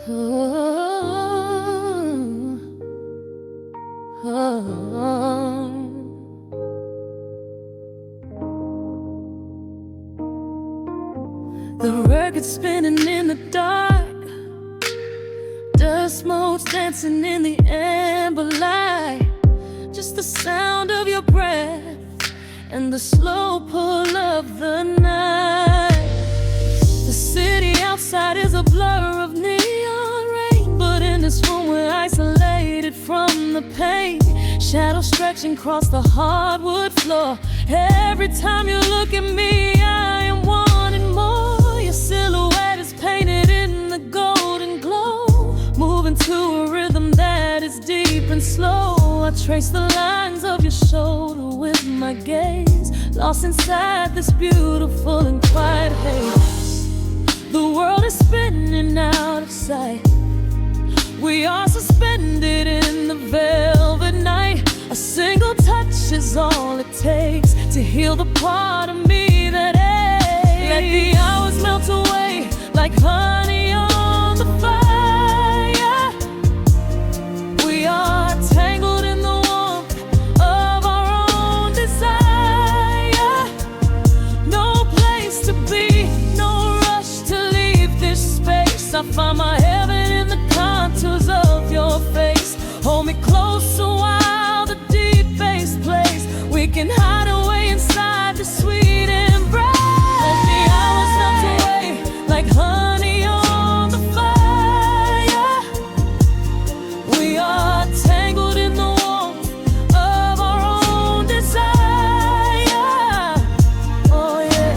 Oh, oh. The record spinning in the dark, dust motes dancing in the amber light. Just the sound of your breath and the slow pull of the night. The city outside is a blur of neon rain, but in this room we're isolated from the pain. Shadows stretching across the hardwood floor. Every time you look at me, I am wanting more. Your silhouette is painted in the golden glow, moving to a rhythm that is deep and slow. I trace the lines of your shoulder with my gaze, lost inside this beautiful and quiet haze. The world is spinning out of sight. We are suspended in the velvet night. A single touch is all it takes to heal the part of me that aches. Let the hours melt away like honey on the fire. We are tangled in the warmth of our own desire. No place to be, no rush to leave this space. I find my heaven in the contours of your face. Hold me closer while the deep bass plays. We can hide away inside the sweet embrace. Let the hours melt away like honey on the fire. We are tangled in the warmth of our own desire. Oh yeah.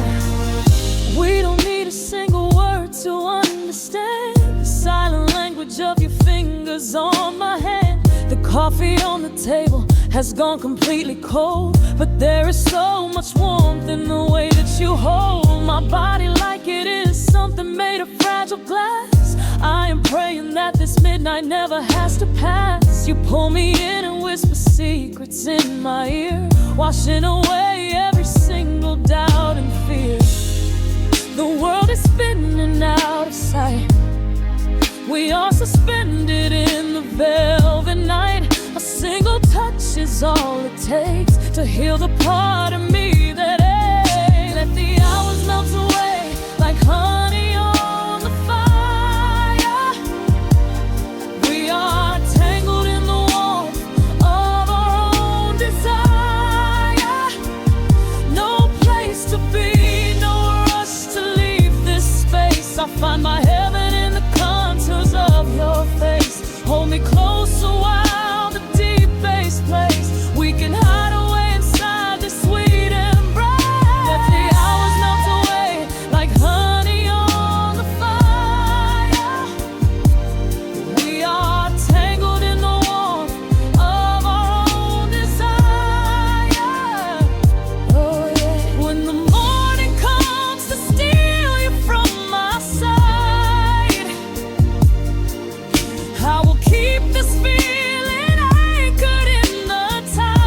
We don't need a single word to understand the silent language of your fingers on my hand. The coffee on the table has gone completely cold, but there is so much warmth in the way that you hold my body like it is something made of fragile glass. I am praying that this midnight never has to pass. You pull me in and whisper secrets in my ear, washing away every single doubt and fear. The world is spinning out of sight. We are suspended in the velvet night. A single touch is all it takes to heal the part of me that aches. Let the hours melt away like honey on the fire. We are tangled in the warmth of our own desire. No place to be, no rush to leave this space. I find my heaven in the contours of your face. Hold me closer while the deep bass plays. We can hide away inside this sweet embrace. Let the hours melt away like honey on the fire. We are tangled in the warmth of our own desire. Oh yeah. When the morning comes to steal you from my side, I will keep this feeling anchored in the tide.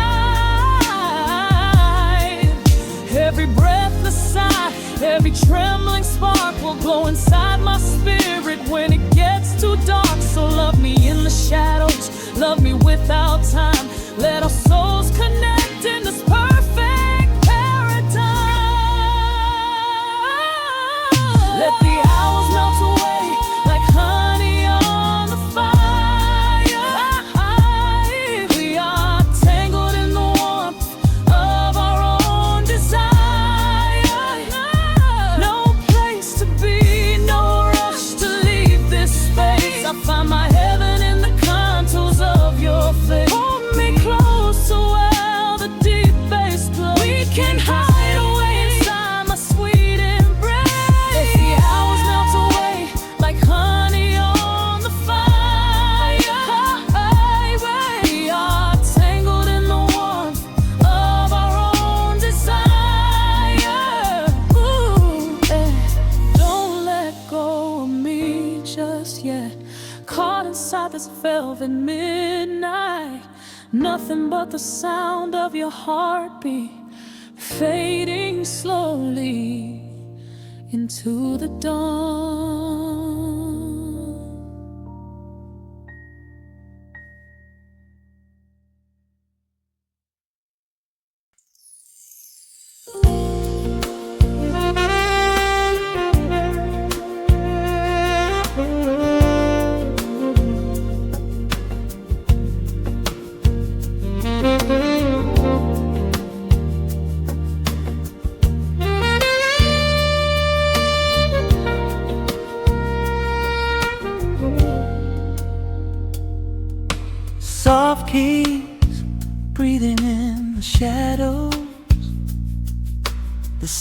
Every breathless sigh, every trembling spark will glow inside my spirit when it gets too dark. So love me in the shadows, love me without time. Let our souls connect in this perfect paradise. Let the hours melt away like honey on the fire. We are tangled in the warmth of our own desire. No place to be, no rush to leave this space. I find my heaven in the contours of your face. Hold me closer while the deep bass plays. We can hide away inside my sweet embrace. Let the hours melt away like honey on the fire. We are tangled in the warmth of our own desire. Ooh, eh. Don't let go of me just yet. Caught inside this velvet midnight. Nothing but the sound of your heartbeat fading slowly into the dawn.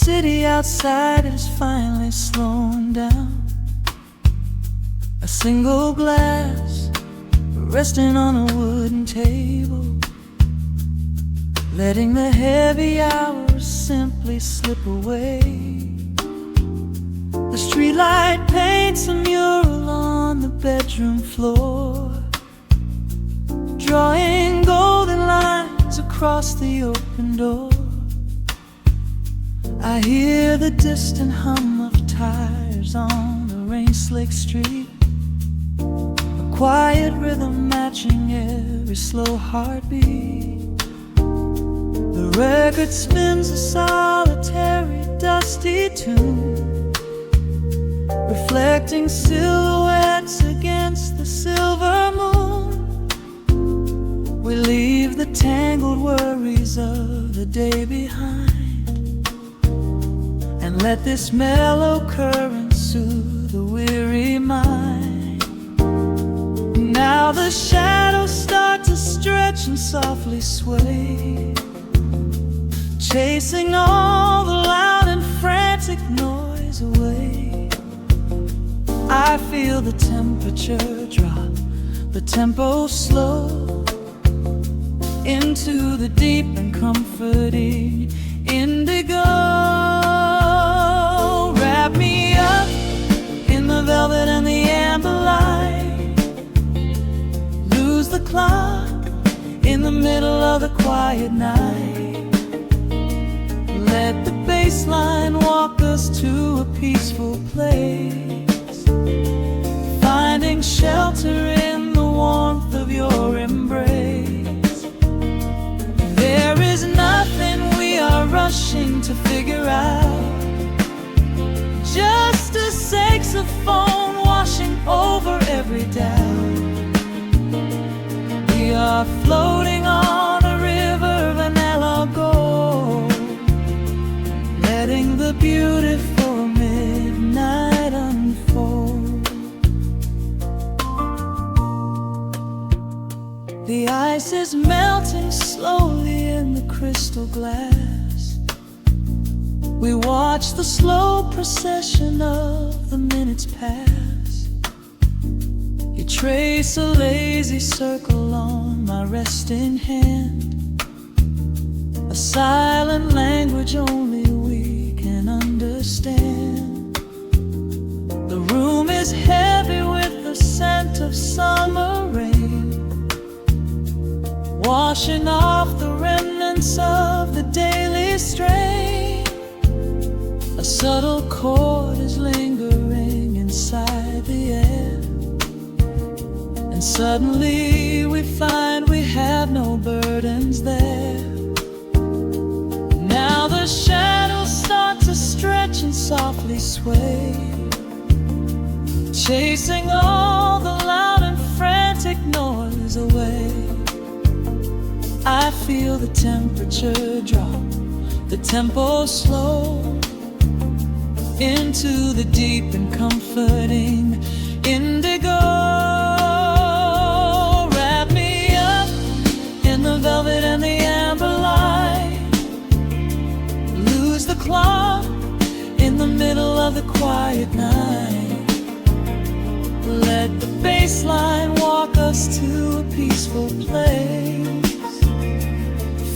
city outside is finally slowing down. A single glass resting on a wooden table, letting the heavy hours simply slip away. The streetlight paints a mural on the bedroom floor, drawing golden lines across the open door. I hear the distant hum of tires on the rain-slicked street, a quiet rhythm matching every slow heartbeat. The record spins a solitary, dusty tune, reflecting silhouettes against the silver moon. We leave the tangled worries of the day behind, and let this mellow current soothe the weary mind. Now the shadows start to stretch and softly sway, chasing all the loud and frantic noise away. I feel the temperature drop, the tempo slow, into the deep and comforting indigo. Wrap me up in the velvet and the amber light, lose the clock in the middle of the quiet night. Let the bass line walk us to a peaceful place, finding shelter in the warmth of your embrace. There is nothing we are rushing to figure out, just a saxophone washing over every doubt. We are floating on a river of vanilla gold, letting the beautiful midnight unfold. The ice is melting slowly in the crystal glass. We watch the slow procession of the minutes pass. You trace a lazy circle on my resting hand, a silent language only we can understand. The room is heavy with the scent of summer rain, washing off the remnants of the daily strain. A subtle chord is lingering inside the air, and suddenly we find we have no burdens there. Now the shadows start to stretch and softly sway, chasing all the loud and frantic noise away. I feel the temperature drop, the tempo slow, into the deep and comforting indigo. Wrap me up in the velvet and the amber light, lose the clock in the middle of the quiet night. Let the bass line walk us to a peaceful place,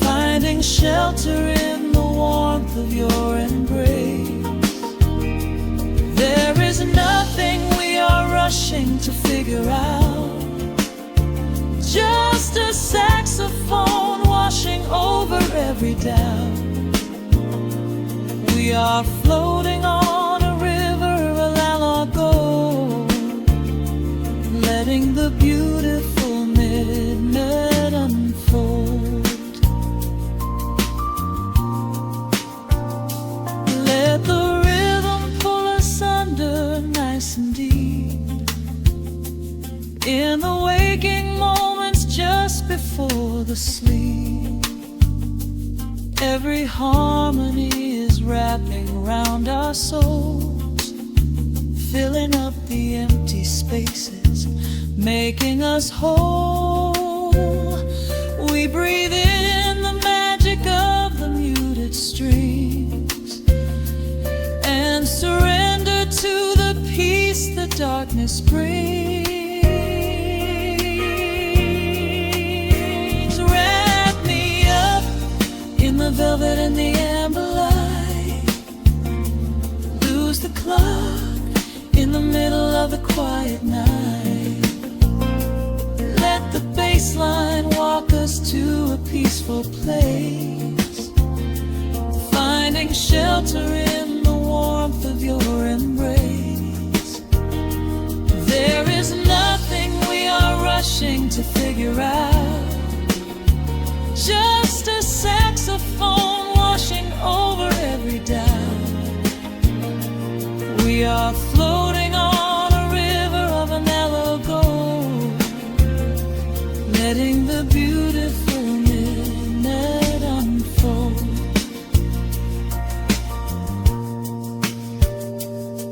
finding shelter in the warmth of your embrace. There is nothing we are rushing to figure out, just a saxophone washing over every doubt. We are floating on a river of analog gold, letting the beautiful midnight unfold. Let the rhythm pull us under nice and deep, in the waking moments just before the sleep. Every harmony is wrapping around our souls, filling up the empty spaces, making us whole. We breathe in the magic of the muted strings, surrender to the peace the darkness brings. Wrap me up in the velvet and the amber light. Lose the clock in the middle of the quiet night. Let the bass line walk us to a peaceful place, finding shelter in the warmth of your embrace. There is nothing we are rushing to figure out, just a saxophone washing over every doubt. We are floating on a river of a mellow gold, letting the beautiful midnight unfold.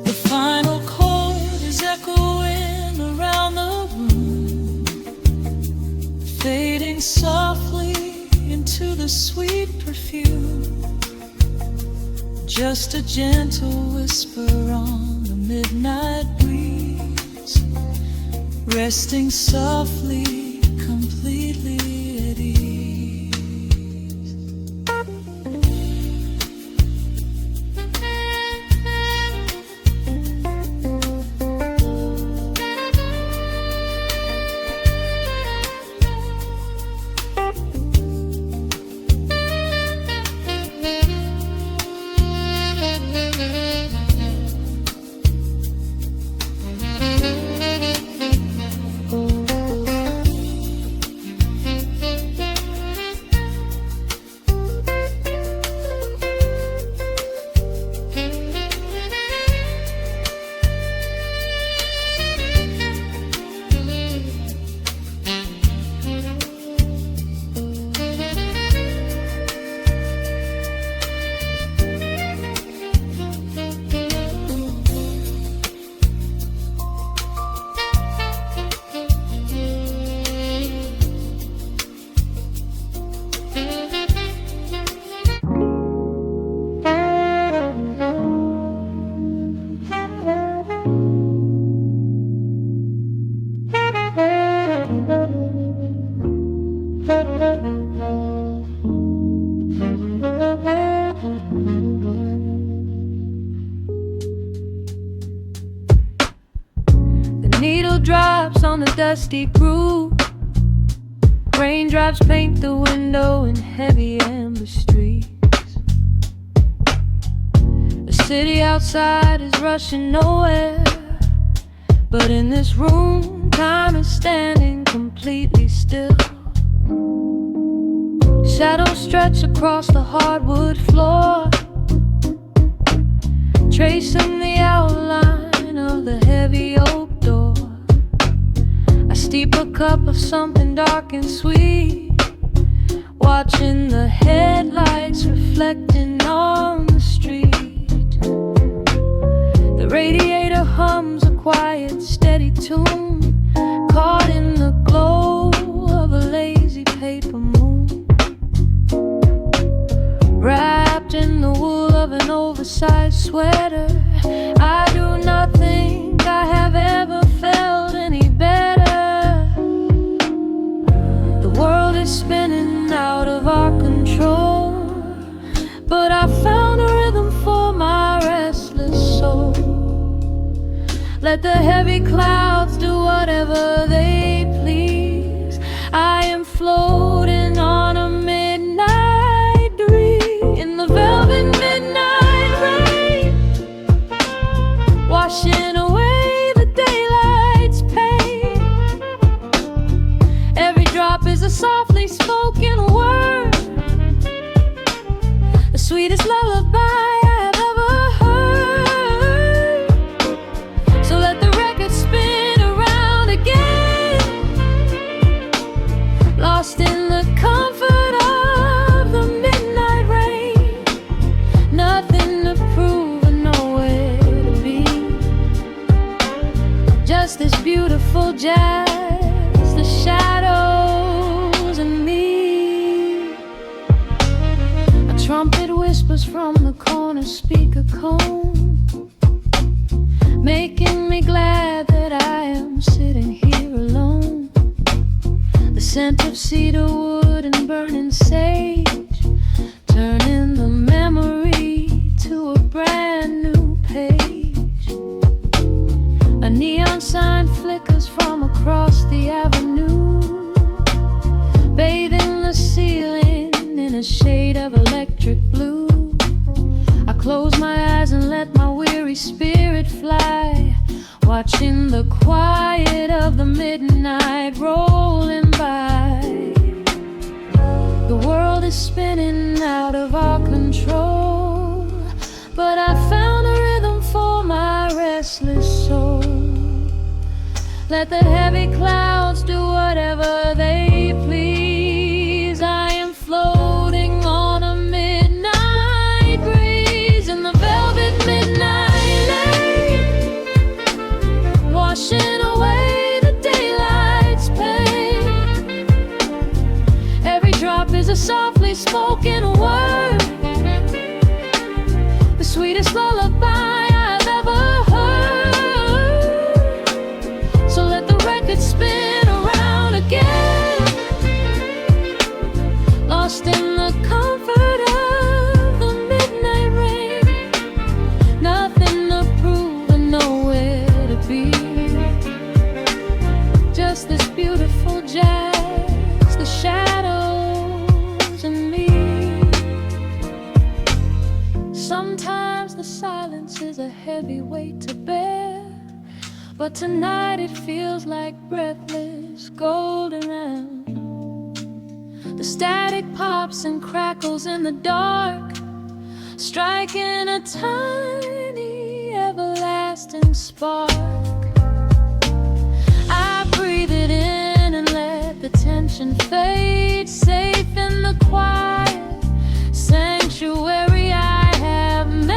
The final chord is echoing around the room, fading softly into the sweet perfume. Just a gentle whisper on the midnight breeze, resting softly, completely at ease. Needle drops on the dusty groove. Raindrops paint the window in heavy amber streets. The city outside is rushing nowhere, but in this room, time is standing completely still. Shadows stretch across the hardwood floor, tracing the outline of the heavy oak door. I steep a cup of something dark and sweet, watching the headlights reflecting on the street. The radiator hums a quiet, steady tune, caught in the glow of a lazy paper moon. Wrapped in the wool of an oversized sweater, I do not think I have ever felt any better. The world is spinning out of our control, but I found a rhythm for my restless soul. Let the heavy clouds do whatever they please. I am floating on a midnight dream in the velvet midnight rain, washing away the daylight's pain. Every drop is a softly spoken word, the sweetest lullaby I have ever heard. So let the record spin around again, lost in the comfort of the midnight rain. Nothing to prove and nowhere to be, just this beautiful jazz, the shadows and me. A trumpet whispers from the corner speaker cone, making me glad that I am sitting here alone. The scent of cedar wood and burning sage, turning the memory to a brand new page. A neon sign flickers from across the avenue, bathing the ceiling in a shade of electric blue. I close my eyes and let my weary spirit fly, watching the quiet of the midnight rolling by. The world is spinning out of our control, but I found a rhythm for my restless soul. Let the heavy clouds do whatever they please. I am floating on a midnight breeze in the velvet midnight lane, washing away the daylight's pain. Every drop is a softly spoken word, the sweetest lullaby I've ever heard. So let the record spin around again, lost in the comfort of the midnight rain. Nothing to prove and nowhere to be, just this beautiful jazz, the shadows and me. Sometimes the silence is a heavy weight to bear, but tonight it feels like breathless golden round. The static pops and crackles in the dark, striking a tiny everlasting spark. I breathe it in and let the tension fade, safe in the quiet sanctuary I have made.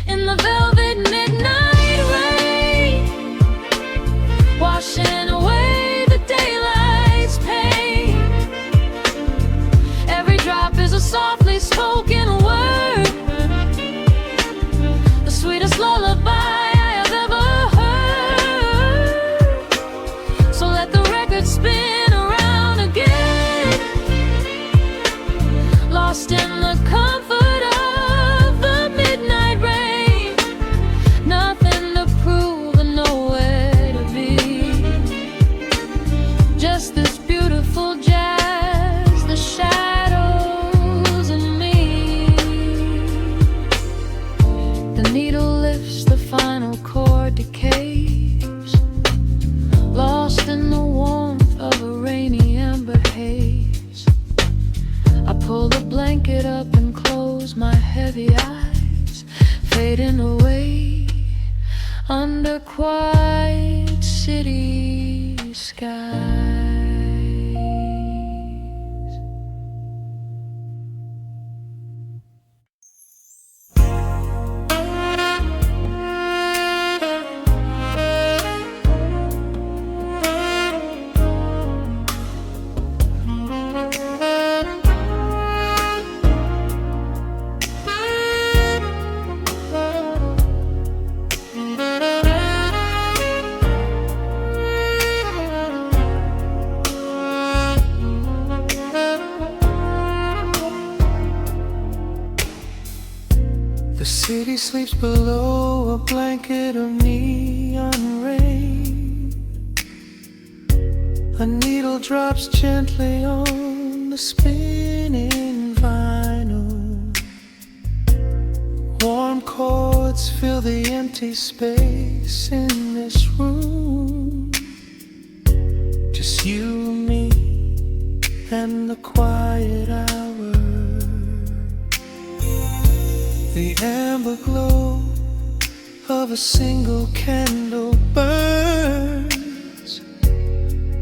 In the velvet midnight rain, washing away the daylight's pain. Every drop is a softly spoken word, the sweetest lullaby I have ever heard. So let the record spin around again, lost in the comfort of the midnight rain. Nothing to prove and nowhere to be, just this beautiful jazz, the shadows and me. The needle lifts, the final chord decays, lost in the warmth of a rainy amber haze. I pull the blanket up and close my heavy eyes, fading away under quiet city skies. The city sleeps below a blanket of neon rain. A needle drops gently on the spinning vinyl. Warm chords fill the empty space in this room. Just you, me, and the quiet hour. The amber glow of a single candle burns,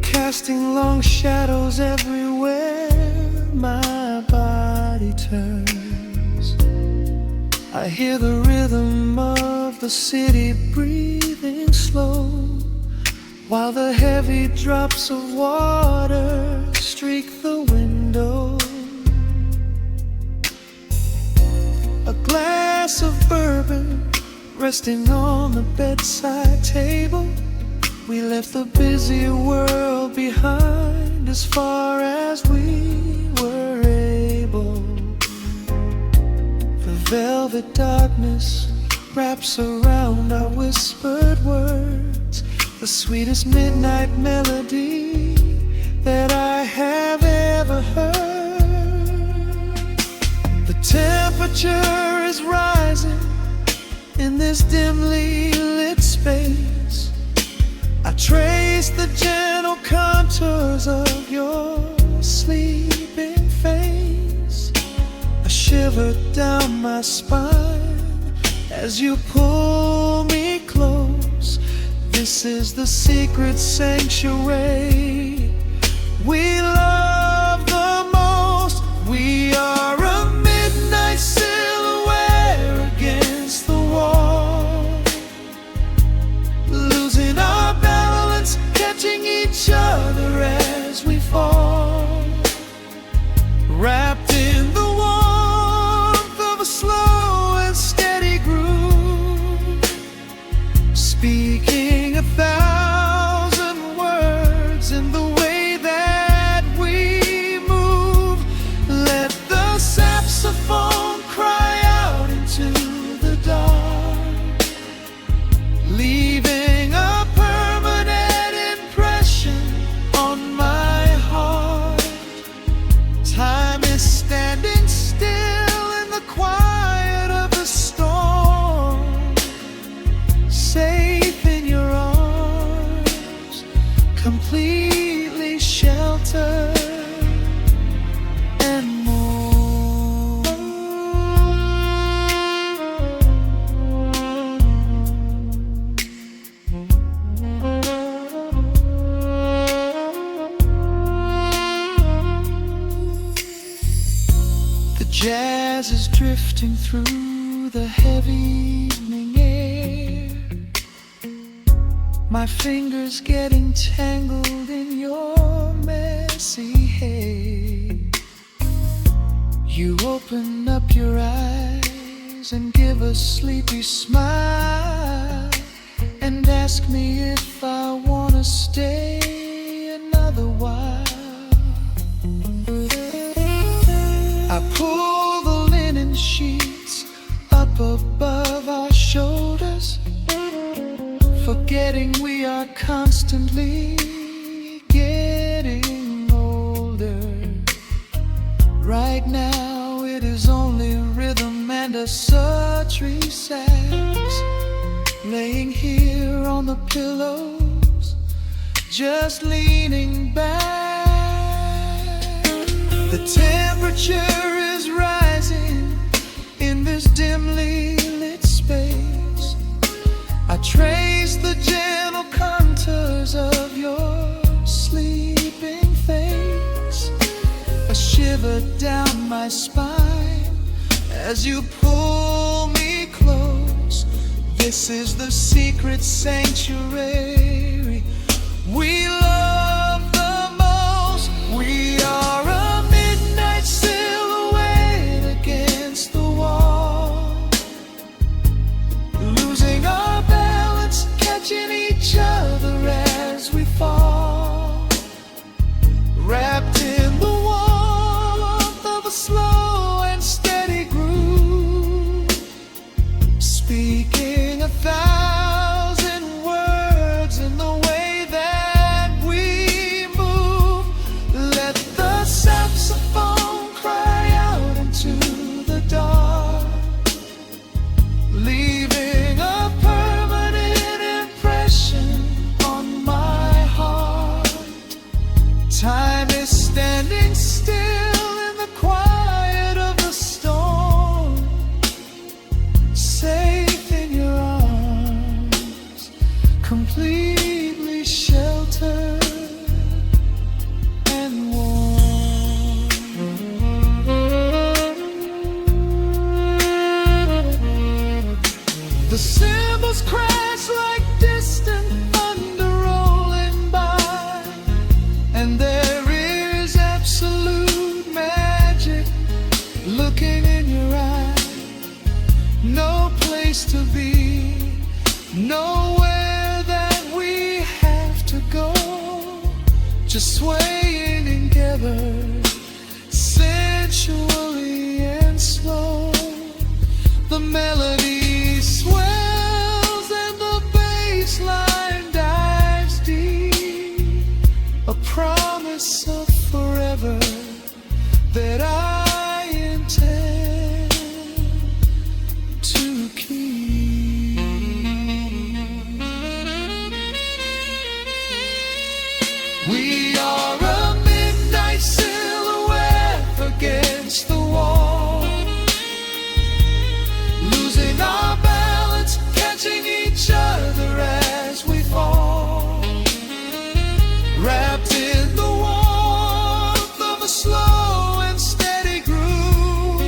casting long shadows everywhere my body turns. I hear the rhythm of the city breathing slow, while the heavy drops of water streak the window. A glass of bourbon resting on the bedside table. We left the busy world behind as far as we were able. The velvet darkness wraps around our whispered words, the sweetest midnight melody that I have ever heard. The temperature is rising in this dimly lit space. I trace the gentle contours of your sleeping face. A shiver down my spine as you pull me close. This is the secret sanctuary we love the most. We are a midnight silhouette against the wall, losing our balance, catching each other as we fall, wrapped in the warmth of a slow and steady groove, speaking 1,000 words in the way that we move. Let the saxophone cry out into the dark, leaving a permanent impression on my heart. Time is standing still in the quiet of the storm, safe in your arms, completely sheltered and more. The jazz is drifting through the heavy evening air, my fingers getting tangled in your messy hair. You open up your eyes and give a sleepy smile and ask me if I wanna stay another while. I pull the linen sheets up above our shoulders, forgetting we are constantly getting older. Right now it is only rhythm and a sultry sax, laying here on the pillows, just leaning back. The temperature is rising in this dimly lit space. I trace the gentle contours of your sleeping face. A shiver down my spine as you pull me close. This is the secret sanctuary we love the most. We are a midnight silhouette against the wall, losing our balance, catching each other as we fall, wrapped in the warmth of a slow and steady groove, speaking 1,000 words in the way that we move. Let the saxophone cry out into the dark, leaving a permanent impression on my heart. Time is standing still in the quiet of the storm, safe in your arms, completely sheltered and warm. The cymbals crash like distant thunder rolling by, and there is absolute magic looking in your eyes. no place to be, nowhere that we have to go, just swaying together, sensually and slow. The melody swells and the bass line dives deep, a promise of forever that I intend to keep. We are a midnight silhouette against the wall, losing our balance, catching each other as we fall, wrapped in the warmth of a slow and steady groove,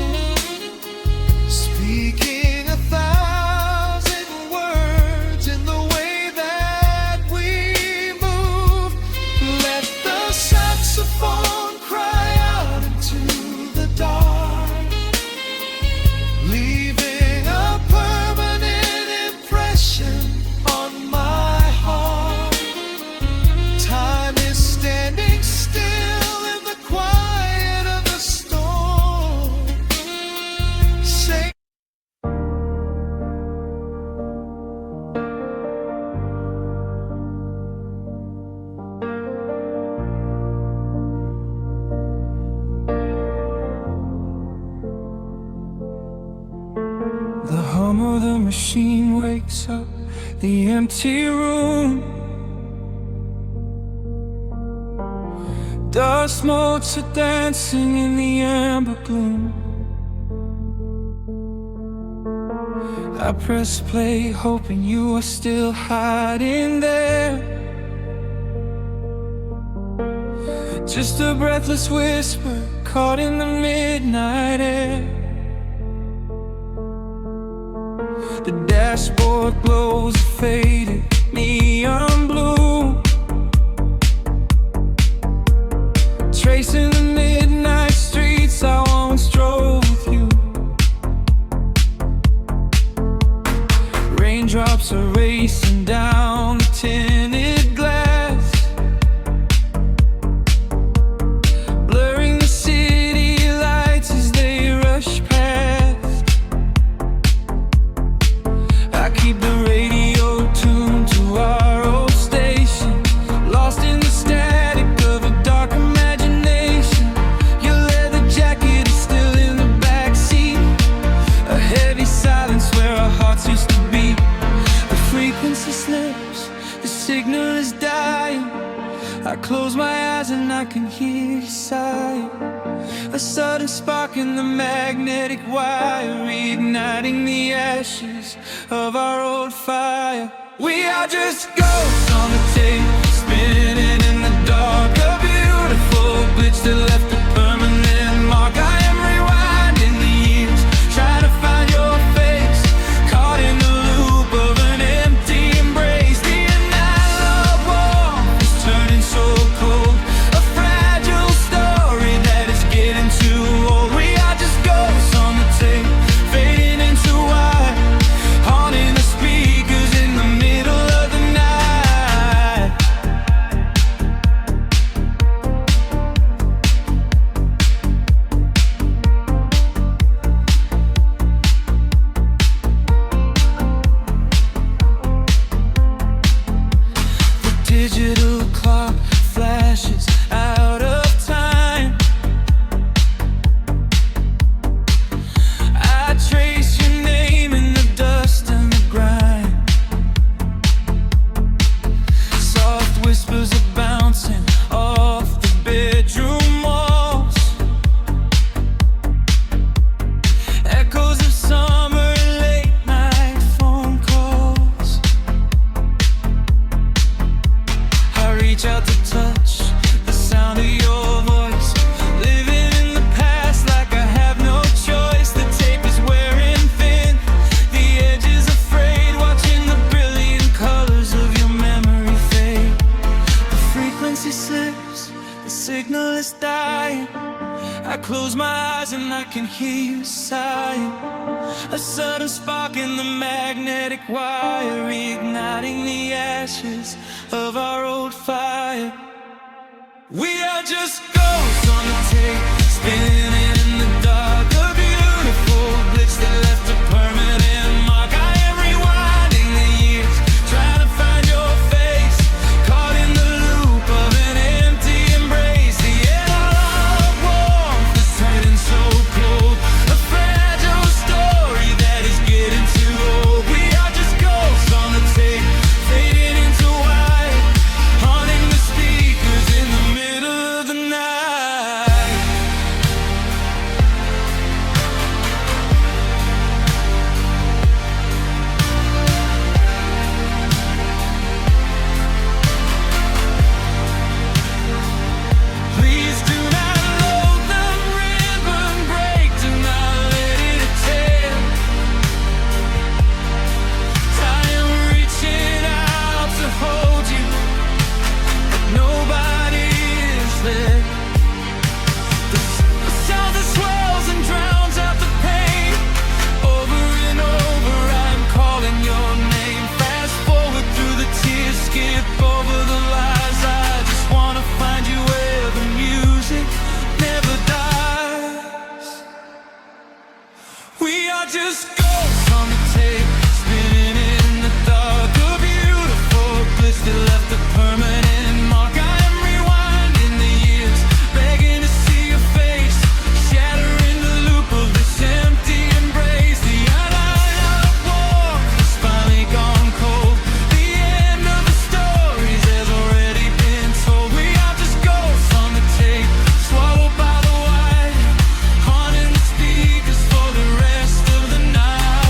speaking 1,000 words in the way that we move. Let the saxophone cry out into the dark, leaving a permanent impression on my heart. Time is standing still in the quiet of the storm. Say the hum of the machine wakes up the empty room. Dust motes are dancing in the amber gloom. I press play, hoping you are still hiding there. Just a breathless whisper caught in the midnight air. The dashboard glows a faded neon blue, tracing the midnight streets I once drove with you. Raindrops are racing down the tinted glass, blurring the city lights as they rush past. I keep the radio tuned to our old station, lost in the static of a dark imagination. Your leather jacket is still in the backseat, a heavy silence where our hearts used to beat. The frequency slips, the signal is dying. I close my eyes and I can hear you sigh. A sudden spark in the magnetic wire, reigniting the ashes of our old fire. We are just ghosts on the tape, spinning in the dark. A beautiful glitch that left a permanent mark. I am rewinding the years, trying to find your face, caught in the loop of an empty embrace. The analog warmth is turning so cold, a fragile story that is getting too old. We are just ghosts on the tape, fading into white, haunting the speakers in the middle of the night. eyes and I can hear you sighing. A sudden spark in the magnetic wire, reigniting the ashes of our old fire. We are just ghosts on the tape, spinning in the dark. A beautiful glitch that left a permanent mark. I am rewinding the years, trying to find your face, caught in the loop of an empty embrace. The analog warmth is turning so cold, a fragile story that is getting too old. We are just ghosts on the tape, fading into white, haunting the speakers in the middle of the night. Please do not load the ribbon break, do not let it tear. I am reaching out to hold you, but nobody is there. The sound that swells and drowns out the pain. Over and over I'm calling your name. Fast forward through the tears, skip over the lies. I just wanna find you where the music never dies. We are just ghosts on the tape, spinning in the dark. A beautiful glitch that left a permanent mark. I am rewinding the years, begging to see your face, shattering the loop of this empty embrace. The unlighted warmth has finally gone cold. The end of the stories has already been told. We are just ghosts on the tape, swallowed by the wire, haunting the speakers for the rest of the night.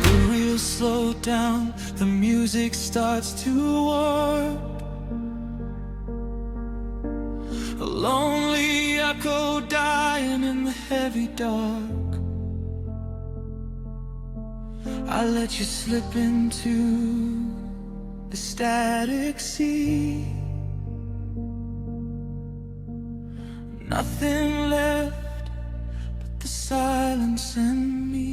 The reels slow down, the music starts to warp. A lonely echo dying in the heavy dark. I let you slip into the static sea. Nothing left but the silence and me.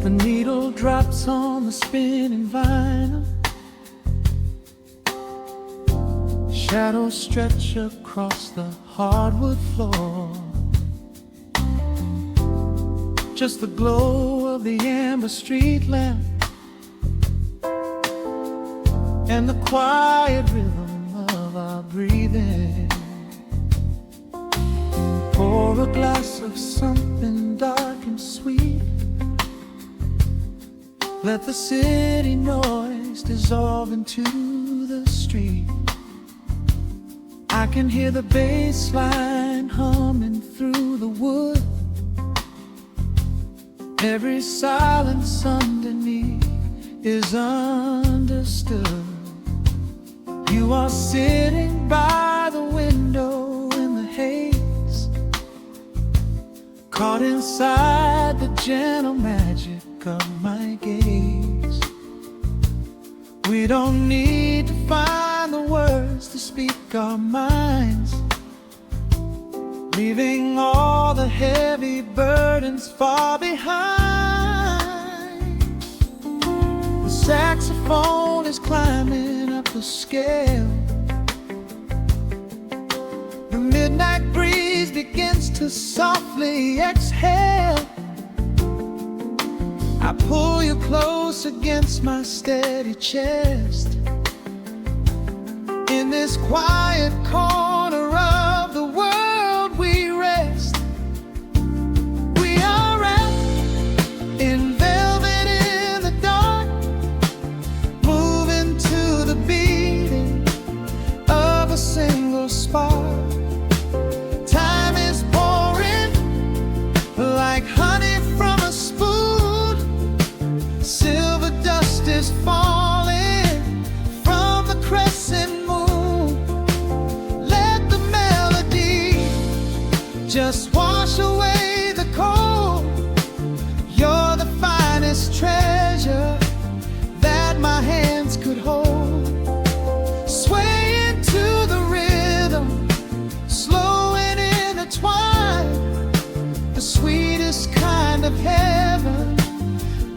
The needle drops on the spinning vinyl. Shadows stretch across the hardwood floor. Just the glow of the amber street lamp and the quiet rhythm of our breathing. Pour a glass of something dark and sweet. Let the city noise dissolve into the street. I can hear the bass line humming through the wood. Every silence underneath is understood. You are sitting by the window in the haze, caught inside the gentle magic of my gaze. We don't need to find the words to speak our minds, leaving all the heavy burdens far behind. The saxophone is climbing up the scale. The midnight breeze begins to softly exhale. I pull you close against my steady chest. In this quiet corner of the world, sweetest kind of heaven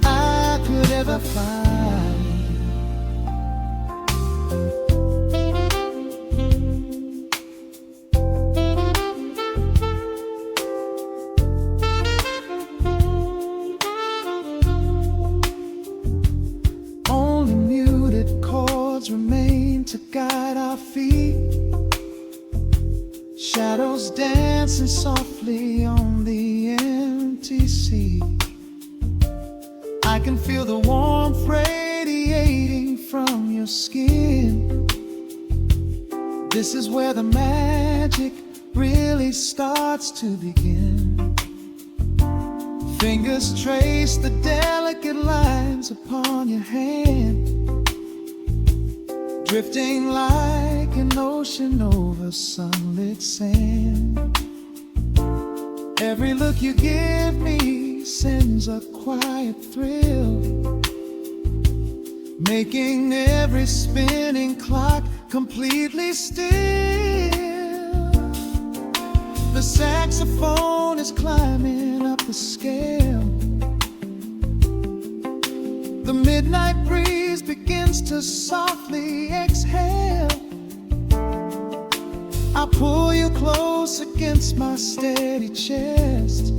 I could ever find. Only muted chords remain to guide our feet, shadows dancing softly on the empty sea. I can feel the warmth radiating from your skin. This is where the magic really starts to begin. Fingers trace the delicate lines upon your hand, drifting like an ocean over sunlit sand. Every look you give me sends a quiet thrill, making every spinning clock completely still. The saxophone is climbing up the scale. The midnight breeze begins to softly exhale. I pull you close against my steady chest.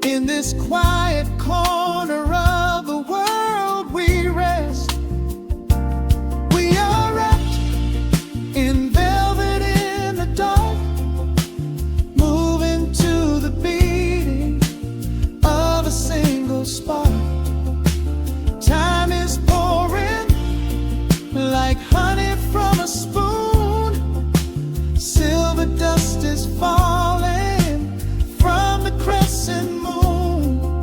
In this quiet corner of the world we rest. We are wrapped in velvet in the dark, moving to the beating of a single spark. Time is pouring like honey from a spoon. Silver dust is falling from the crescent moon.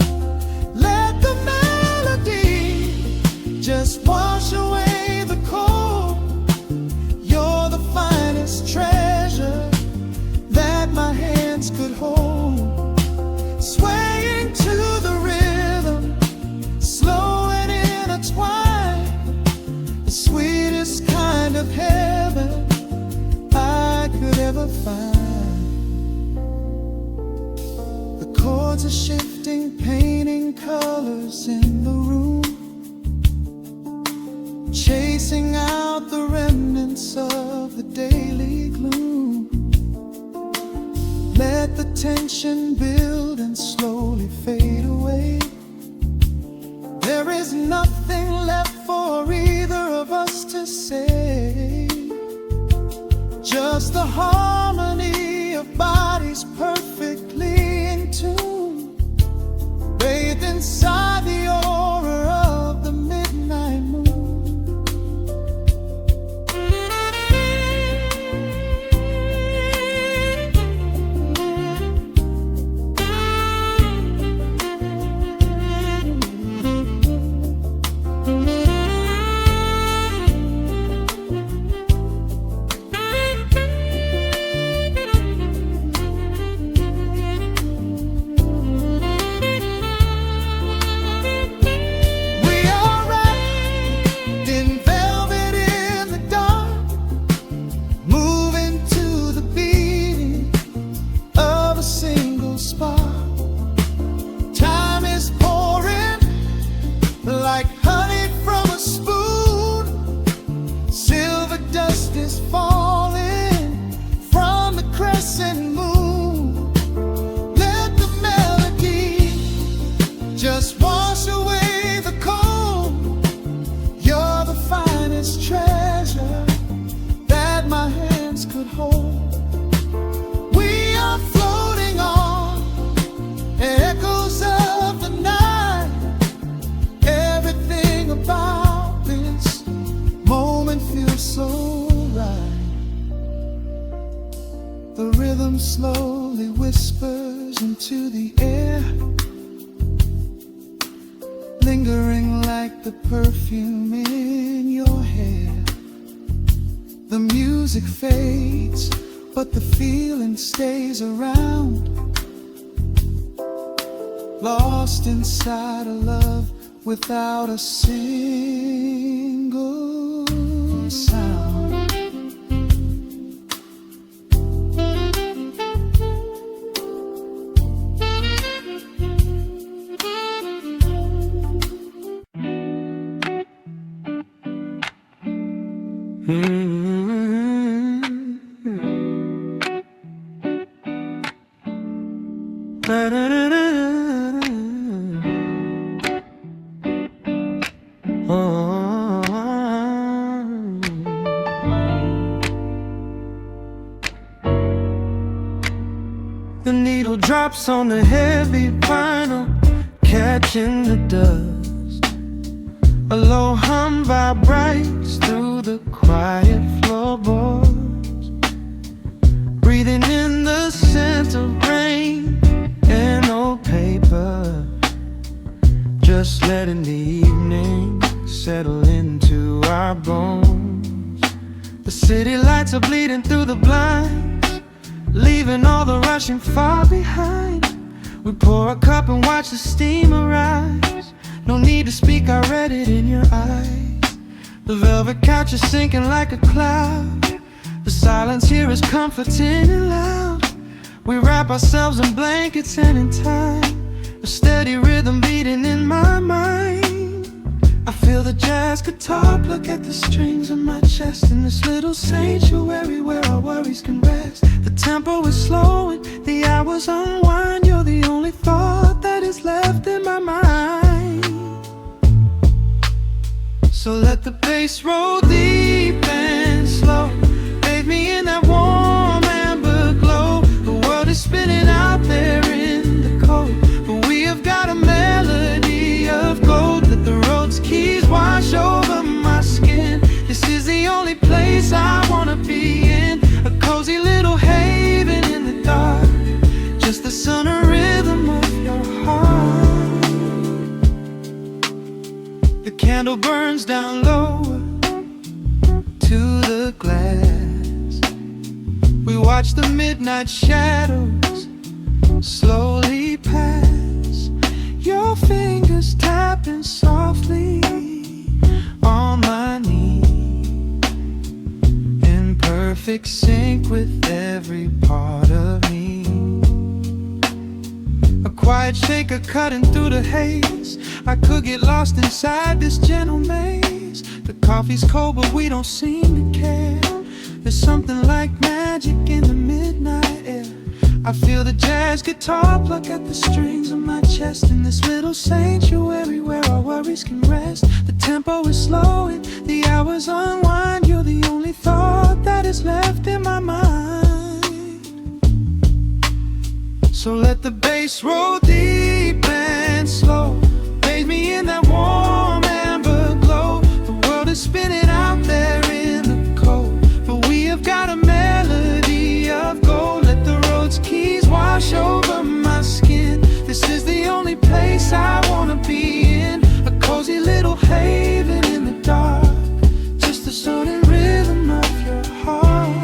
Let the melody just wash away the cold. You're the finest treasure that my hands could hold. Swaying to the rhythm, slow and intertwined, the sweetest kind of heaven I could ever find. The chords are shifting, painting colors in the room, chasing out the remnants of the daily gloom. Let the tension build and slowly fade away. There is nothing left for either of us to say. Just the harmony of bodies perfectly in tune, bathed inside the aura of the midnight moon. Like honey from a spoon, silver dust is falling from the crescent moon. Let the melody just wash away the cold. You're the finest treasure that my hands could hold. We are floating on echoes of the night. Everything about this moment feels so right. The rhythm slowly whispers into the air, lingering like the perfume in your hair. The music fades, but the feeling stays around, lost inside a love without a single sound. The needle drops on the heavy vinyl, catching the dust. A low hum vibrates through the quiet floorboards, breathing in the scent of rain and old paper, just letting the evening settle into our bones. The city lights are bleeding through the blinds, leaving all the rushing far behind. We pour a cup and watch the steam arise. No need to speak, I read it in your eyes. The velvet couch is sinking like a cloud. The silence here is comforting and loud. We wrap ourselves in blankets and in time, a steady rhythm beating in my mind. I feel the jazz guitar pluck at the strings of my chest, in this little sanctuary where our worries can rest. The tempo is slowing, the hours unwind. You're the only thought that is left in my mind. So let the bass roll deep and slow, bathe me in that warm amber glow. The world is spinning out there in the cold, but we have got a melody of gold. Let the Rhodes keys wash over my skin. This is the only place I wanna be in, a cozy little haven in the dark, just the sun and rhythm of your heart. The candle burns down low to the glass. We watch the midnight shadows slowly pass. Your fingers tapping softly on my knee, in perfect sync with every part of me. A quiet shaker cutting through the haze. I could get lost inside this gentle maze. The coffee's cold but we don't seem to care. There's something like magic in the midnight air. I feel the jazz guitar pluck at the strings of my chest, in this little sanctuary where our worries can rest. The tempo is slowing, the hours unwind. You're the only thought that is left in my mind. So let the bass roll deep and slow, bathe me in that warm amber glow. The world is spinning out there in the cold, but we have got a melody of gold. Let the Rhodes keys wash over my skin. This is the only place I wanna be in, a cozy little haven in the dark, just the sound and rhythm of your heart.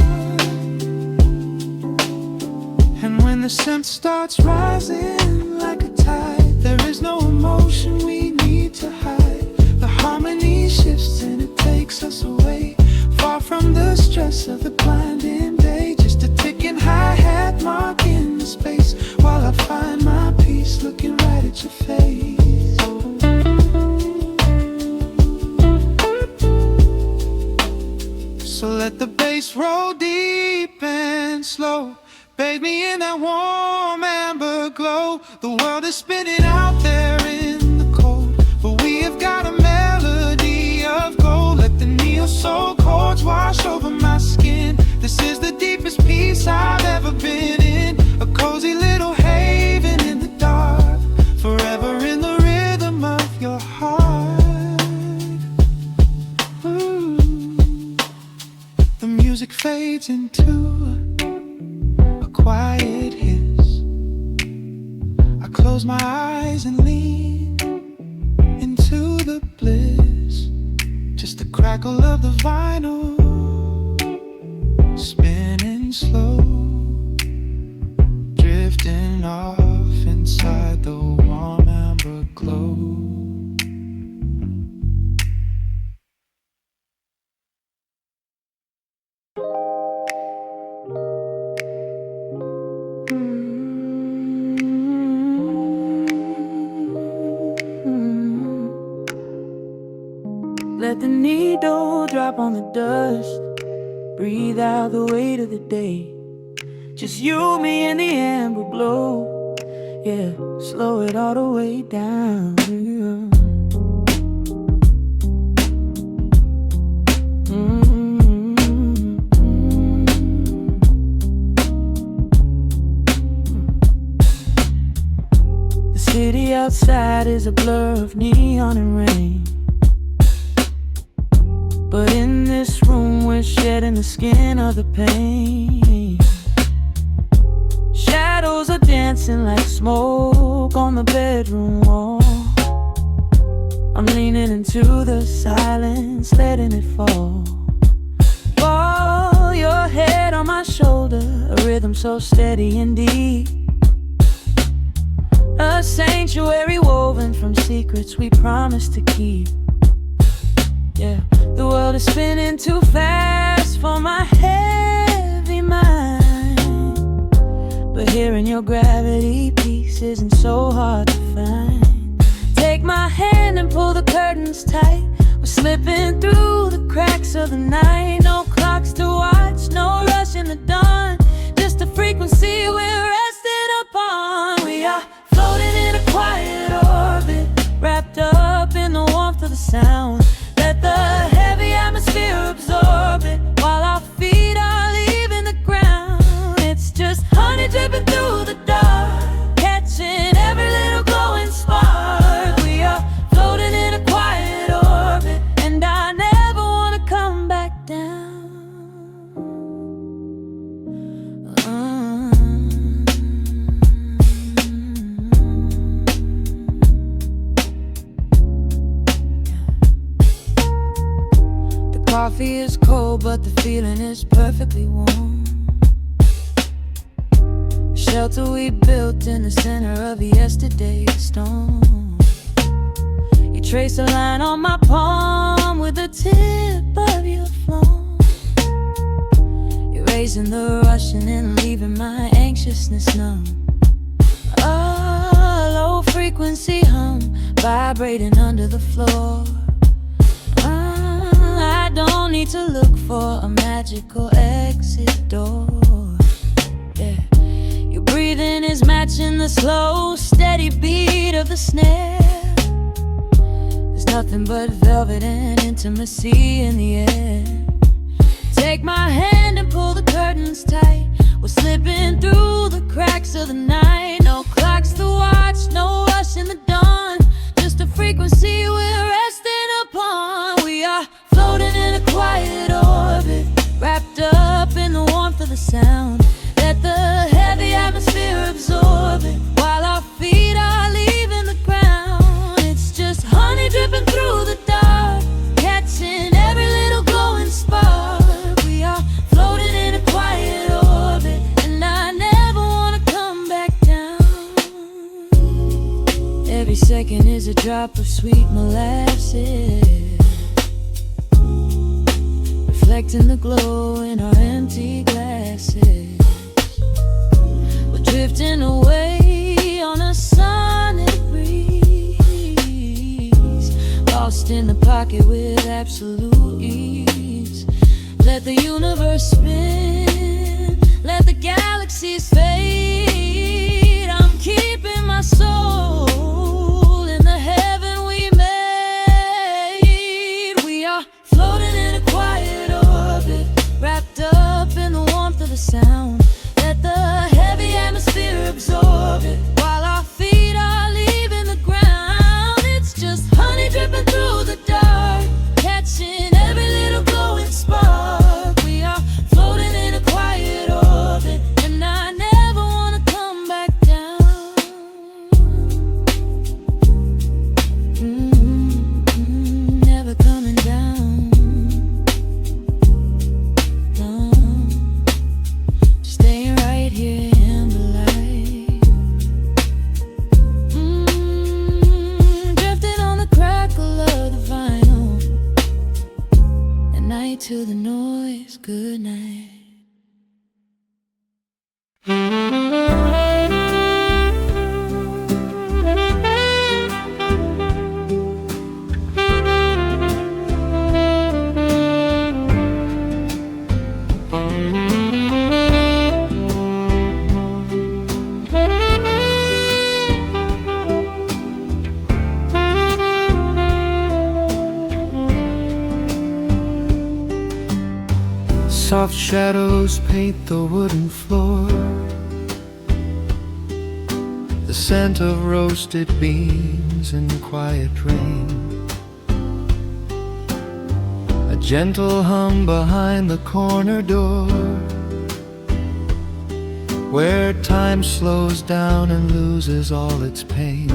And when the scent starts rising like a tide, there is no emotion we need to hide. The harmony shifts and it takes us away, far from the stress of the blinding day. Just a ticking hi-hat marking the space, while I find my peace looking right at your face. So let the bass roll deep and slow, bathe me in that warm amber glow. The world is spinning out there in the cold, but we have got a melody of gold. Let the neo-soul chords wash over my skin. This is the deepest peace I've ever been in, a cozy little haven in the dark, forever in the rhythm of your heart. Ooh. The music fades into a quiet hiss. I close my eyes and lean into the bliss, just the crackle of the vinyl spinning slow, drifting off inside the warm amber glow. Let the needle drop on the dust. Breathe out the weight of the day. Just you, me, and the amber glow. Yeah, slow it all the way down. The city outside is a blur of neon and rain, but in this room we're shedding the skin of the pain. Shadows are dancing like smoke on the bedroom wall. I'm leaning into the silence, letting it fall. Fall your head on my shoulder, a rhythm so steady and deep. A sanctuary woven from secrets we promised to keep. Yeah, the world is spinning too fast for my heavy mind, but hearing your gravity piece isn't so hard to find. Take my hand and pull the curtains tight. We're slipping through the cracks of the night. No clocks to watch, no rush in the dawn. Just a frequency we're resting upon. We are floating in a quiet orbit, wrapped up in the warmth of the sound. Let the heavy atmosphere absorb it, while our feet are leaving the ground. It's just honey dripping through the dark, catching every little glowing spark. We are floating in a quiet orbit, and I never want to come back down. Coffee is cold, but the feeling is perfectly warm. Shelter we built in the center of yesterday's storm. You trace a line on my palm with the tip of your phone, erasing the rushing and leaving my anxiousness numb. A low frequency hum vibrating under the floor. I don't need to look for a magical exit door. Yeah, your breathing is matching the slow, steady beat of the snare. There's nothing but velvet and intimacy in the air. Take my hand and pull the curtains tight. We're slipping through the cracks of the night. No clocks to watch, no rush in the dawn. Just a frequency we're resting upon. We are floating in a quiet orbit, wrapped up in the warmth of the sound. Let the heavy atmosphere absorb it, while our feet are leaving the ground. It's just honey dripping through the dark, catching every little glowing spark. We are floating in a quiet orbit, and I never want to come back down. Every second is a drop of sweet molasses, reflecting the glow in our empty glasses. We're drifting away on a sonic breeze, lost in the pocket with absolute ease. Let the universe spin, let the galaxies fade. I'm keeping my soul in the heaven we made. We are floating in a quiet orbit, wrapped up in the warmth of the sound. Let the heavy atmosphere absorb it, while our feet are leaving the ground. It's just honey dripping through the dark, catching every little glowing spark. We are floating in a quiet orbit, and I never want to come back down. Never coming down. No, just staying right here in the light. Drifting on the crackle of the vinyl. At night to the noise, good night. Soft shadows paint the wooden floor, the scent of roasted beans in quiet rain, a gentle hum behind the corner door, where time slows down and loses all its pain.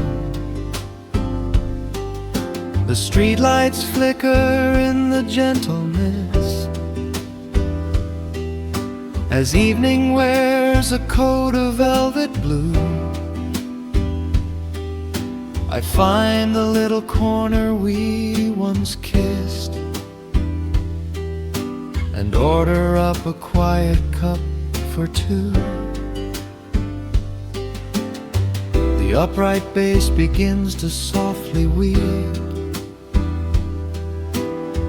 The streetlights flicker in the gentle mist, as evening wears a coat of velvet blue. I find the little corner we once kissed, and order up a quiet cup for two. The upright bass begins to softly weave,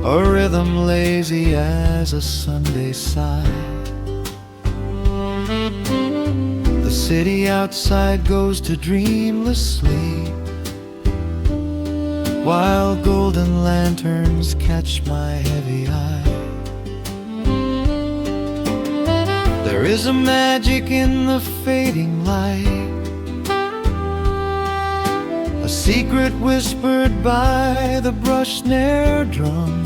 a rhythm lazy as a Sunday sigh. The city outside goes to dreamless sleep, while golden lanterns catch my heavy eye. There is a magic in the fading light, a secret whispered by the brush snare drum.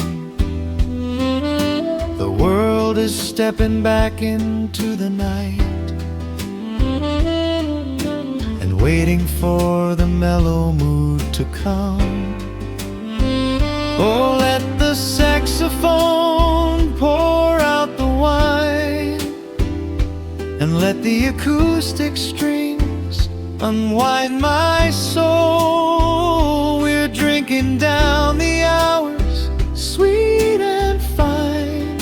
The world is stepping back into the night and waiting for the mellow mood to come. Oh, let the saxophone pour out the wine, and let the acoustic strings unwind my soul. We're drinking down the hours, sweet and fine,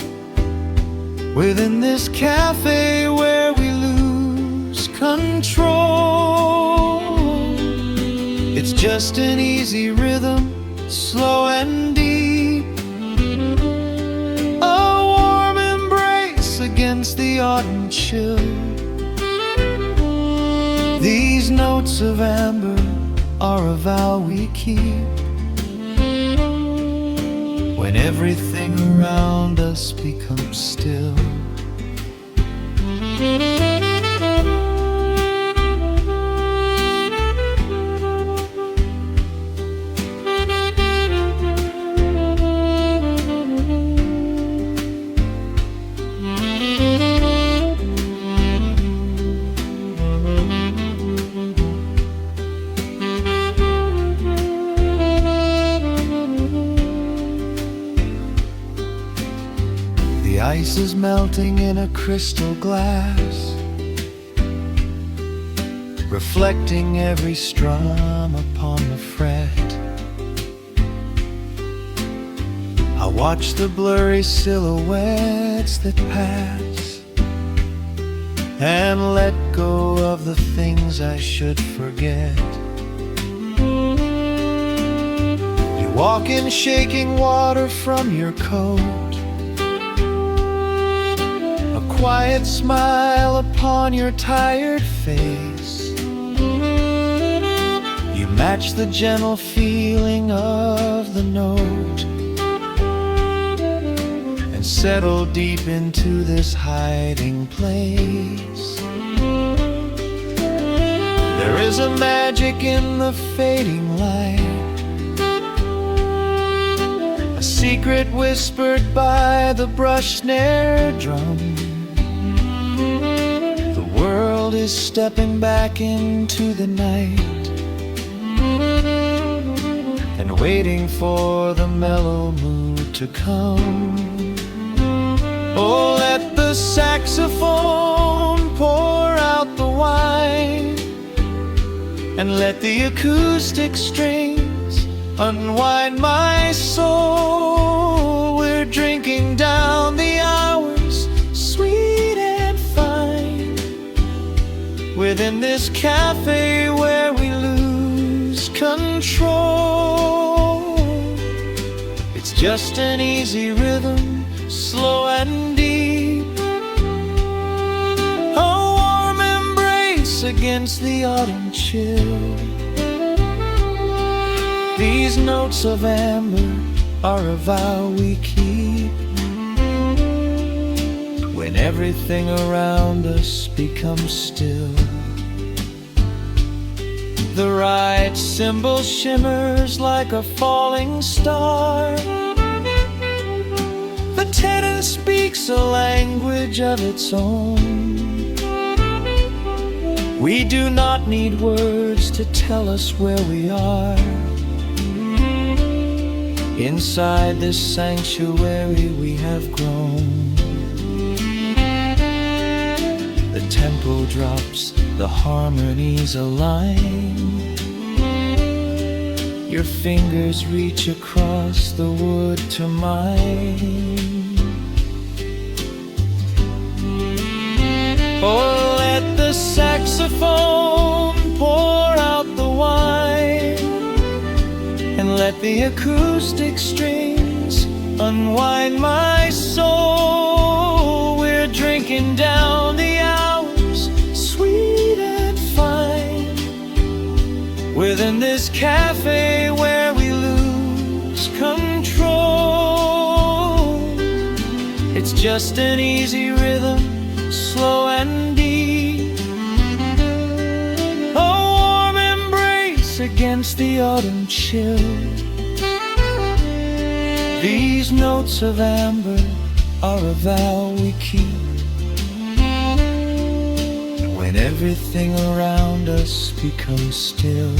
within this cafe where we lose control. It's just an easy rhythm, slow and deep, a warm embrace against the autumn chill. These notes of amber are a vow we keep, when everything around us becomes still. The ice is melting in a crystal glass, reflecting every strum upon the fret. I watch the blurry silhouettes that pass, and let go of the things I should forget. You walk in shaking water from your coat, quiet smile upon your tired face. You match the gentle feeling of the note, and settle deep into this hiding place. There is a magic in the fading light, a secret whispered by the brush snare drum. The world is stepping back into the night and waiting for the mellow mood to come. Oh, let the saxophone pour out the wine, and let the acoustic strings unwind my soul. We're drinking down the hours, sweet and fine, within this cafe where we lose control. It's just an easy rhythm, slow and deep, a warm embrace against the autumn chill. These notes of amber are a vow we keep, everything around us becomes still. The right cymbal shimmers like a falling star. The tenor speaks a language of its own. We do not need words to tell us where we are. Inside this sanctuary we have grown. The tempo drops, the harmonies align. Your fingers reach across the wood to mine. Oh, let the saxophone pour out the wine, and let the acoustic strings unwind my soul. We're drinking down the hours, sweet and fine, within this cafe where we lose control. It's just an easy rhythm, slow and deep, a warm embrace against the autumn chill. These notes of amber are a vow we keep when everything around us becomes still.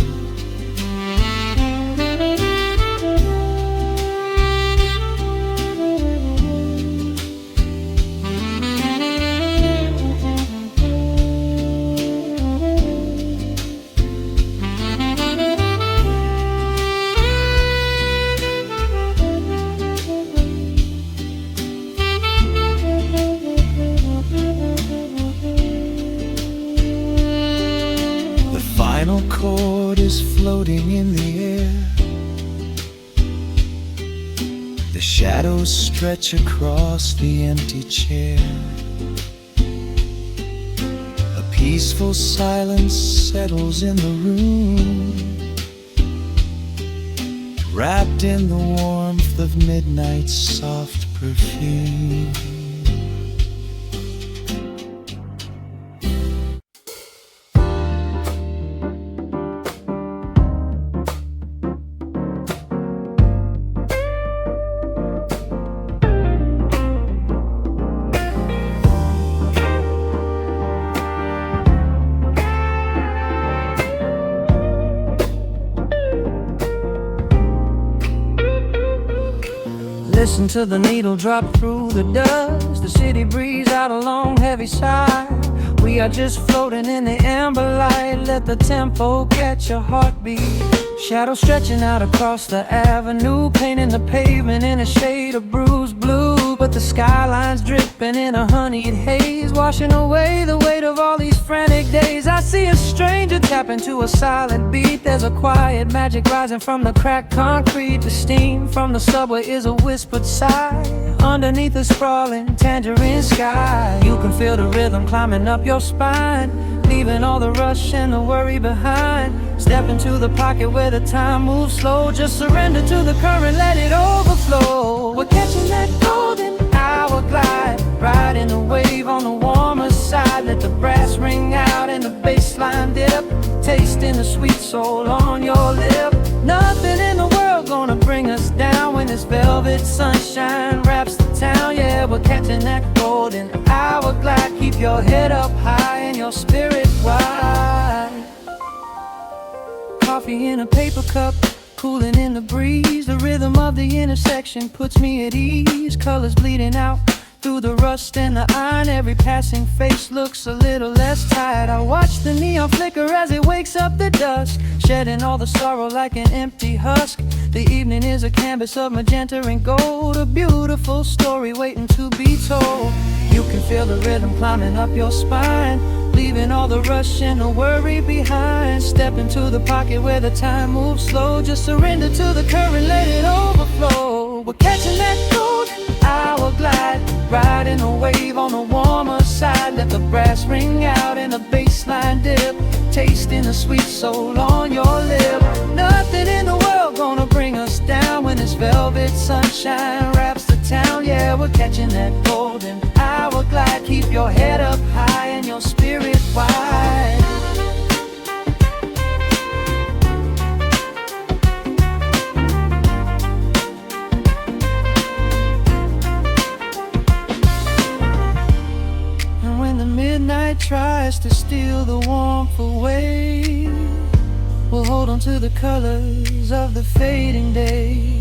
The final chord is floating in the air. The shadows stretch across the empty chair. A peaceful silence settles in the room, wrapped in the warmth of midnight's soft perfume. Listen to the needle drop through the dust. The city breeze out a long heavy sigh. We are just floating in the amber light. Let the tempo catch your heartbeat. Shadows stretching out across the avenue, painting the pavement in a shade of bruised blue. But the skyline's dripping in a honeyed haze, washing away the weight of all these frantic days. I see a stranger tap into a silent beat. There's a quiet magic rising from the cracked concrete. The steam from the subway is a whispered sigh underneath the sprawling tangerine sky. You can feel the rhythm climbing up your spine, leaving all the rush and the worry behind. Step into the pocket where the time moves slow. Just surrender to the current, let it overflow. We're catching that golden hour glide, riding a wave on the warmer side. Let the brass ring out and the bass line dip, tasting the sweet soul on your lip. Nothing in the world gonna bring us down when this velvet sunshine wraps the town. Yeah, we're catching that golden hour glide. Keep your head up high and your spirit wide. Coffee in a paper cup, cooling in the breeze. The rhythm of the intersection puts me at ease. Colors bleeding out through the rust and the iron. Every passing face looks a little less tired. I watch the neon flicker as it wakes up the dusk, shedding all the sorrow like an empty husk. The evening is a canvas of magenta and gold, a beautiful story waiting to be told. You can feel the rhythm climbing up your spine, leaving all the rush and the worry behind. Step into the pocket where the time moves slow. Just surrender to the current, let it overflow. We're catching that golden hour glide, riding a wave on the warmer side. Let the brass ring out and the bass line dip, tasting the sweet soul on your lip. Nothing in the world gonna bring us down when this velvet sunshine wraps the town. Yeah, we're catching that gold golden hour glide. Keep your head up high and your spirit wide. And when the midnight tries to steal the warmth away, we'll hold on to the colors of the fading day.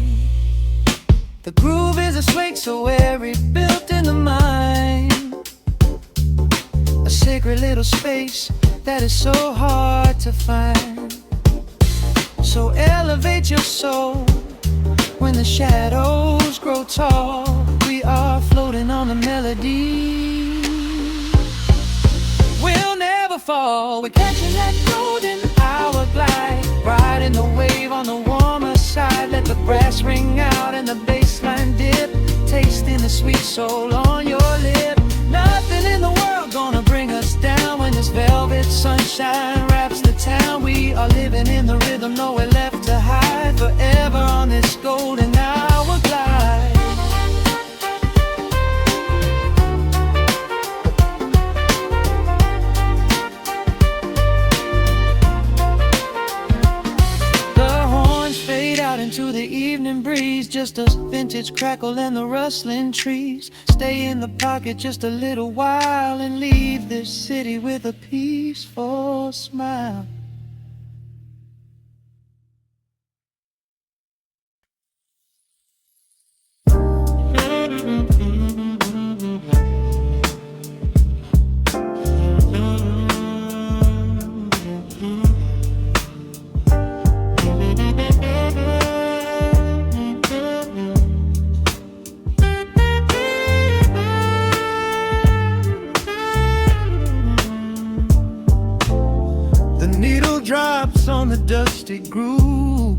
The groove is a swing so airy, built in the mind, a sacred little space that is so hard to find. So elevate your soul when the shadows grow tall. We are floating on the melody, we'll never fall. We're catching that golden hour glide, riding the wave on the warmer side. Let the brass ring out and the bass line dip, tasting the sweet soul on your lip. Nothing in the world gonna bring us down when this velvet sunshine wraps the town. We are living in the rhythm, nowhere left to hide, forever on this golden hour glide. Into the evening breeze, just a vintage crackle and the rustling trees. Stay in the pocket just a little while and leave this city with a peaceful smile. Drops on the dusty groove,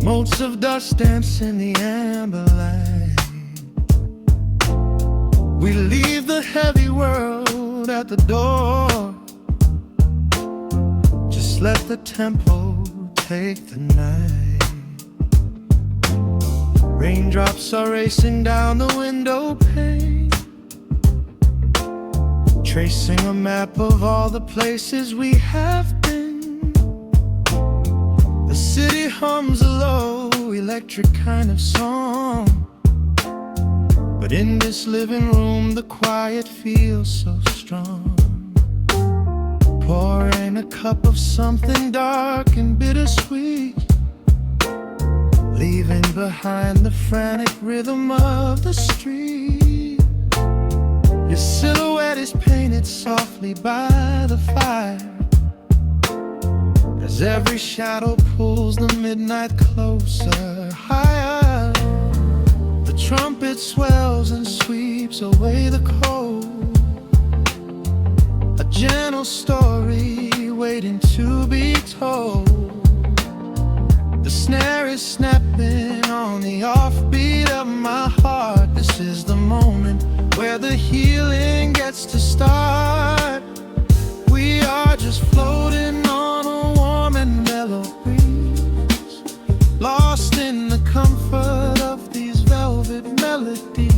motes of dust dance in the amber light. We leave the heavy world at the door, just let the tempo take the night. Raindrops are racing down the window pane, tracing a map of all the places we have been. The city hums a low, electric kind of song, but in this living room the quiet feels so strong. Pouring a cup of something dark and bittersweet, leaving behind the frantic rhythm of the street. Your silhouette is painted softly by the fire, as every shadow pulls the midnight closer, higher. The trumpet swells and sweeps away the cold, a gentle story waiting to be told. The snare is snapping on the offbeat of my heart. This is the moment where the healing gets to start. We are just floating on a warm and mellow breeze, lost in the comfort of these velvet melodies.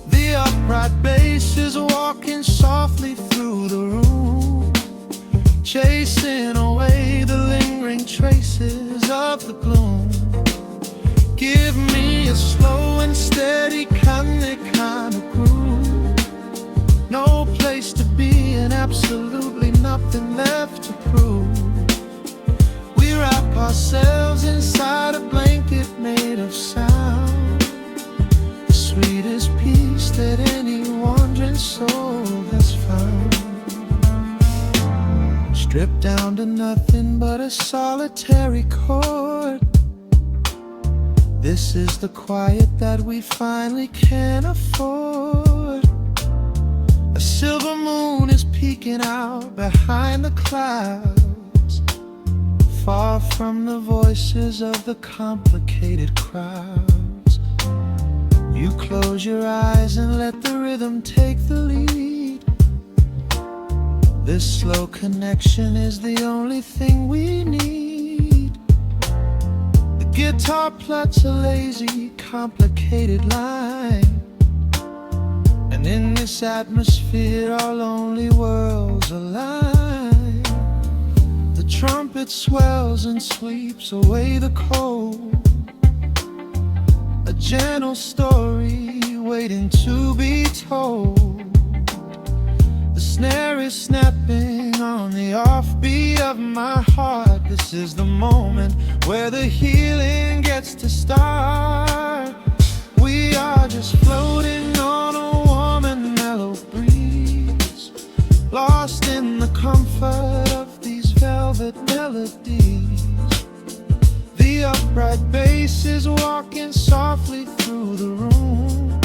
The upright bass is walking softly through the room, chasing away the lingering traces of the gloom. Give me a slow and steady kind of groove, no place to be and absolutely nothing left to prove. We wrap ourselves inside a blanket made of sound, the sweetest peace that any wandering soul has found. Stripped down to nothing but a solitary chord, this is the quiet that we finally can afford. A silver moon is peeking out behind the clouds, far from the voices of the complicated crowds. You close your eyes and let the rhythm take the lead. This slow connection is the only thing we need. The guitar plucks a lazy, complicated line, and in this atmosphere our lonely worlds align. The trumpet swells and sweeps away the cold, a gentle story waiting to be told. The snare is snapping on the offbeat of my heart. This is the moment where the healing gets to start. We are just floating on a warm and mellow breeze, lost in the comfort of these velvet melodies. The upright bass is walking softly through the room,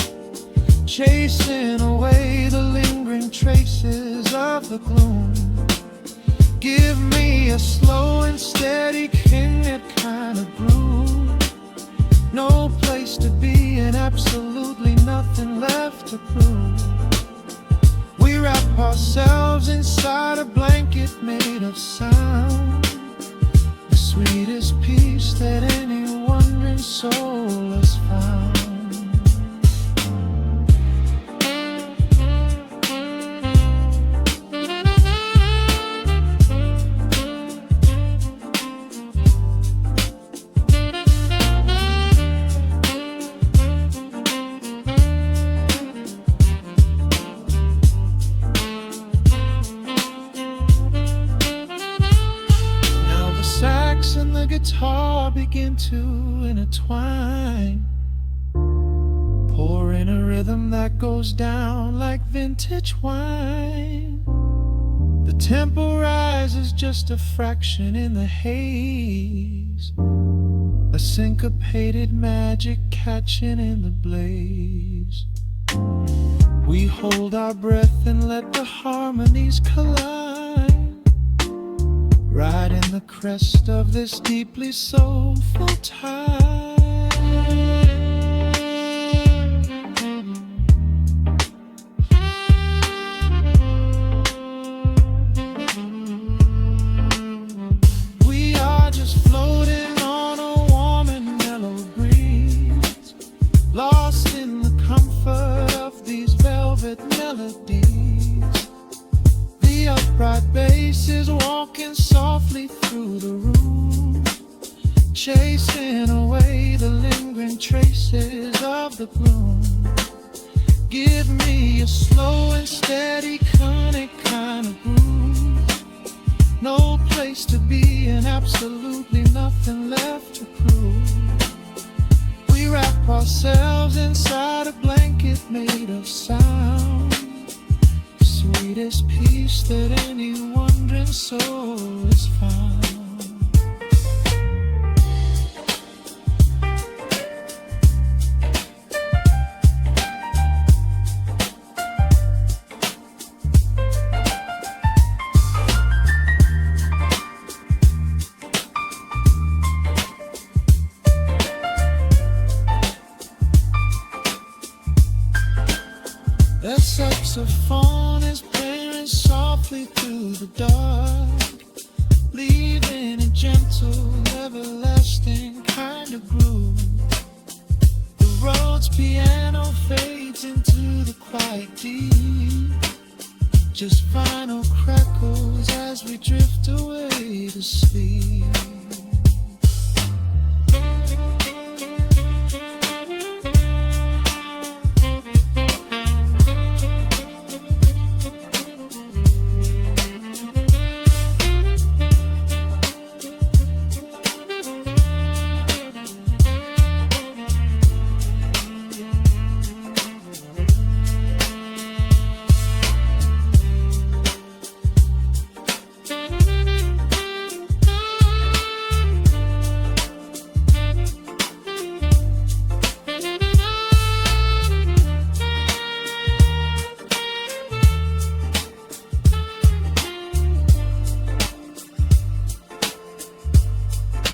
chasing away the lingering traces of the gloom. Give me a slow and steady it kind of groove. No place to be and absolutely nothing left to prove. We wrap ourselves inside a blanket made of sound, the sweetest peace that any wandering soul has found. And the guitar begin to intertwine, pouring a rhythm that goes down like vintage wine. The tempo rises just a fraction in the haze, a syncopated magic catching in the blaze. We hold our breath and let the harmonies collide, right in the crest of this deeply soulful tide. We are just floating on a warm and mellow breeze, lost in the comfort of these velvet melodies. The upright bass is walking softly through the room, chasing away the lingering traces of the gloom. Give me a slow and steady kind of groove. No place to be and absolutely nothing left to prove. We wrap ourselves inside a blanket made of sound, sweetest peace that any wandering soul has found. The saxophone is playing softly through the dark, leaving a gentle, everlasting kind of groove. The Rhodes piano fades into the quiet deep, just final crackles as we drift away to sleep.